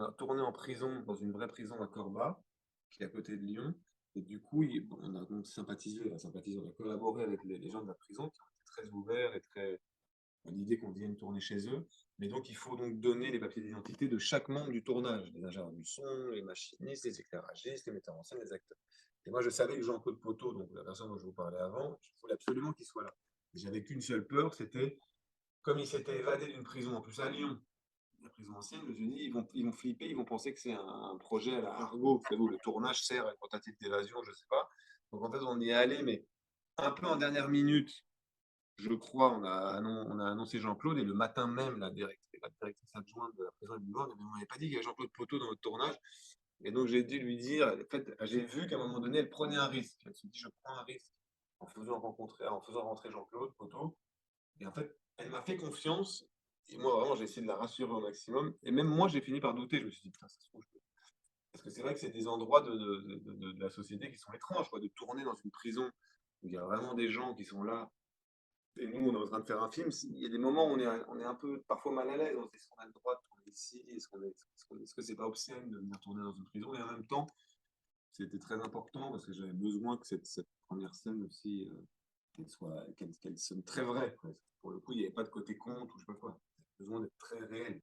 a tourné en prison, dans une vraie prison à Corba, qui est à côté de Lyon. Et du coup, on a donc sympathisé, on a collaboré avec les gens de la prison qui ont été très ouverts et très à l'idée qu'on vienne tourner chez eux. Mais donc, il faut donc donner les papiers d'identité de chaque membre du tournage, les ingénieurs du son, les machinistes, les éclairagistes, les metteurs en scène, les acteurs. Et moi, je savais que Jean-Claude Poteau, donc la personne dont je vous parlais avant, je voulais absolument qu'il soit là. Et j'avais qu'une seule peur, c'était, comme il s'était évadé d'une prison, en plus à Lyon, la prison ancienne, je me suis dit, ils vont flipper, ils vont penser que c'est un projet à la Argo, vous savez, où le tournage sert à une tentative d'évasion, je ne sais pas. Donc en fait, on y est allé, mais un peu en dernière minute, je crois, on a annoncé Jean-Claude, et le matin même, la directrice adjointe de la prison de Livorno, on n'avait pas dit qu'il y avait Jean-Claude Poteau dans notre tournage. Et donc j'ai dû lui dire, en fait, j'ai vu qu'à un moment donné, elle prenait un risque. Elle se dit, je prends un risque en faisant rentrer Jean-Claude Poteau. Et en fait, elle m'a fait confiance. Et moi, vraiment, j'ai essayé de la rassurer au maximum. Et même moi, j'ai fini par douter. Je me suis dit, putain, ça se trouve, parce que c'est vrai que c'est des endroits de la société qui sont étranges, quoi, de tourner dans une prison où il y a vraiment des gens qui sont là. Et nous, on est en train de faire un film. Il y a des moments où on est un peu parfois mal à l'aise. On se dit, est-ce qu'on a le droit de tourner ici? Est-ce que c'est pas obscène de venir tourner dans une prison? Et en même temps, c'était très important parce que j'avais besoin que cette première scène aussi, qu'elle sonne très vraie, quoi. Pour le coup, il n'y avait pas de côté conte ou je sais pas quoi. J'avais besoin d'être très réel.